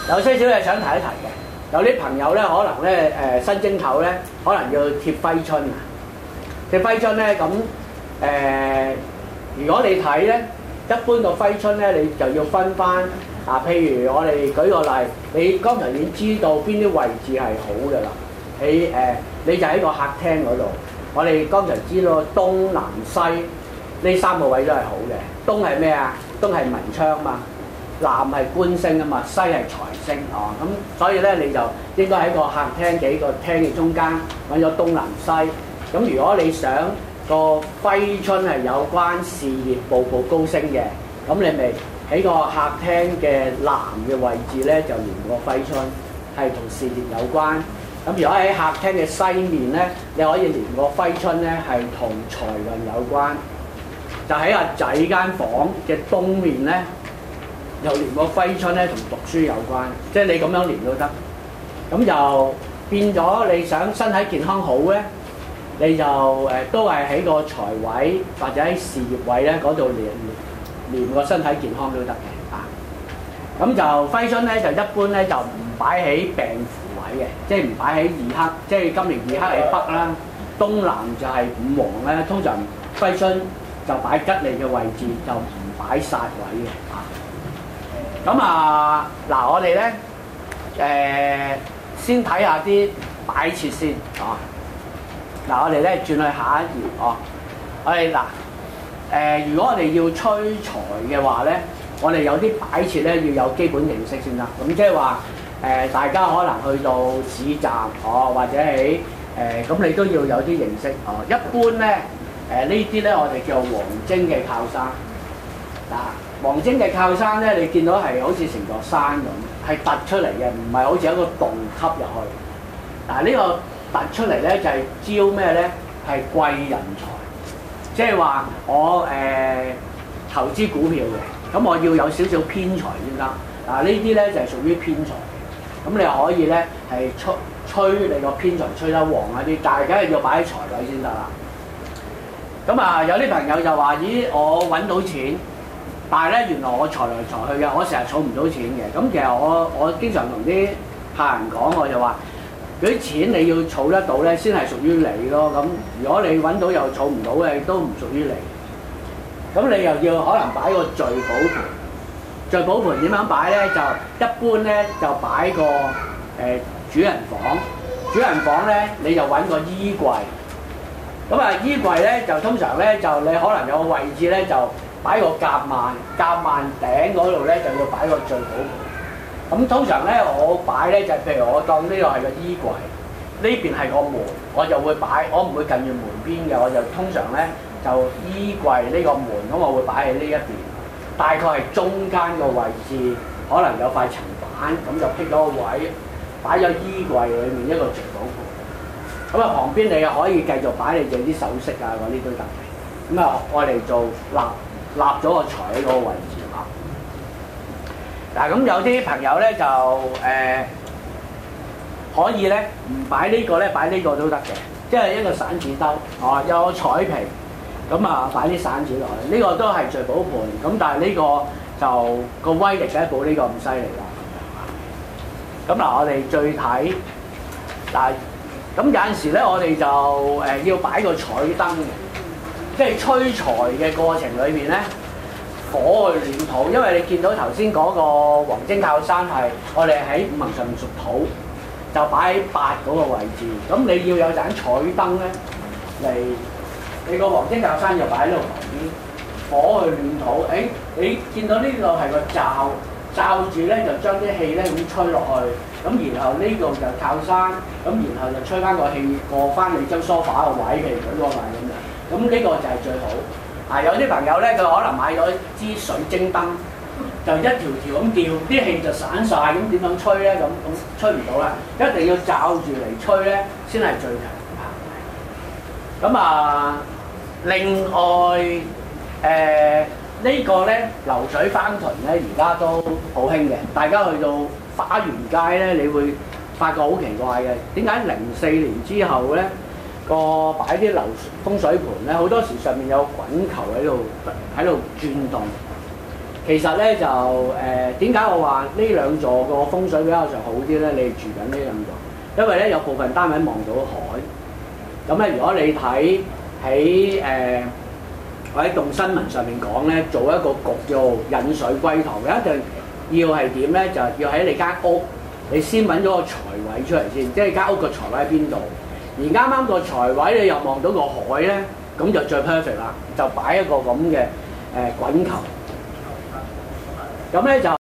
有些少嘢想提一提嘅。有啲朋友咧，可能咧新正頭咧，可能要貼揮春啊。貼揮春咧咁如果你睇咧，一般個揮春咧，你就要分翻譬如我哋舉個例，你剛才已經知道邊啲位置係好嘅啦。你就喺個客廳嗰度，我哋剛才知道東南西呢三個位都係好嘅。東係咩啊？東係文昌嘛。南係官星啊嘛，西係財星哦，咁所以咧你就應該喺個客廳幾個廳嘅中間揾咗東南西。咁如果你想個揮春係有關事業步步高升嘅，咁你咪喺個客廳嘅南嘅位置咧就連個揮春係同事業有關。咁如果喺客廳嘅西面咧，你可以連個揮春咧係同財運有關。就喺阿仔間房嘅東面咧，又連個揮春咧同讀書有關，即係你咁樣連都得。咁就變咗你想身體健康好咧，你就都係喺個財位或者喺事業位咧嗰度連個身體健康都得嘅啊。咁就揮春咧就一般咧就唔擺喺病符位嘅，即係唔擺喺二黑，即係今年二黑喺北啦，東南就係五黃咧。通常揮春就擺吉利嘅位置，就唔擺煞位嘅啊。咁嗱，我哋咧先睇下啲擺設先啊。嗱，我哋咧轉去下一頁哦。我哋嗱如果我哋要催財嘅話咧，我哋有啲擺設咧要有基本認識先得。咁即係話大家可能去到市集或者喺咁你都要有啲認識哦。一般咧呢啲咧我哋叫黃精嘅靠山嗱。黃精嘅靠山咧，你見到係好似成座山咁，係突出嚟嘅，唔係好似一個洞吸入去。嗱，呢個突出嚟咧就係招咩咧？係貴人財，即係話我投資股票嘅，咁我要有少少偏財先得。嗱，呢啲咧就係屬於偏財嘅，咁你又可以咧係吹你個偏財吹得旺一啲，但係梗係要擺喺財位先得啦。咁有啲朋友就話：咦，我揾到錢。但係咧，原來我財來財去嘅，我成日儲唔到錢嘅。咁其實我經常同啲客人講，我就話：嗰啲錢你要儲得到咧，先係屬於你咯。咁如果你揾到又儲唔到嘅，都唔屬於你。咁你又要可能擺個聚寶盤。聚寶盤點樣擺咧？就一般咧就擺個主人房。主人房咧，你就揾個衣櫃。咁衣櫃咧就通常咧就你可能有個位置咧就擺個夾萬頂嗰度咧就要擺個聚寶盤。咁通常咧我擺咧就譬如我當呢度係個衣櫃，呢邊係個門，我就會擺，我唔會近住門邊嘅，我就通常咧就衣櫃呢個門，咁我會擺喺呢一邊，大概係中間個位置，可能有塊層板，咁就辟咗個位，擺咗衣櫃裏面一個聚寶盤。咁旁邊你又可以繼續擺你哋啲首飾啊嗰啲都得嘅。咁我哋做立咗個財喺嗰個位置啊！嗱，咁有啲朋友咧就可以咧唔擺呢個咧，擺呢個都得嘅，即係一個散紙兜有個彩皮，咁擺啲散紙落去，呢個都係聚寶盤。咁但係呢個就個威力咧冇呢個咁犀利啦。咁嗱，我哋再睇嗱，咁有陣時咧我哋就要擺個彩燈嘅。即係催財嘅過程裏面咧，火去暖土，因為你見到頭先嗰個黃精靠山係我哋喺五行上面屬土，就擺喺8嗰個位置。咁你要有盞彩燈咧嚟，你個黃精靠山就擺喺呢度旁邊，火去暖土。你見到呢度係個罩住咧，就將啲氣咧咁吹落去，咁然後呢度就靠山，咁然後就吹翻個氣過翻你張梳化個位，譬如舉個例咁樣。咁呢個就係最好。有啲朋友咧，佢可能買咗支水晶燈，就一條條咁吊，啲氣就散晒，咁點樣吹咧？咁吹唔到啦，一定要罩住嚟吹咧，先係最強。咁另外呢個咧流水翻屯咧，而家都好興嘅。大家去到花園街咧，你會發覺好奇怪嘅，點解04年之後咧？擺啲風水盤咧，好多時上面有滾球喺度轉動。其實咧就點解我話呢兩座個風水比較上好啲咧？你住緊呢兩座，因為咧有部分單位望到海。咁咧，如果你睇喺我喺動新聞上面講咧，做一個局叫引水歸塘，一定要係點咧？就要喺你間屋，你先揾咗個財位出嚟先，即係間屋個財位喺邊度。而啱啱個財位你又望到個海咧，咁就最 perfect 啦，就擺一個咁嘅滾球。咁咧就。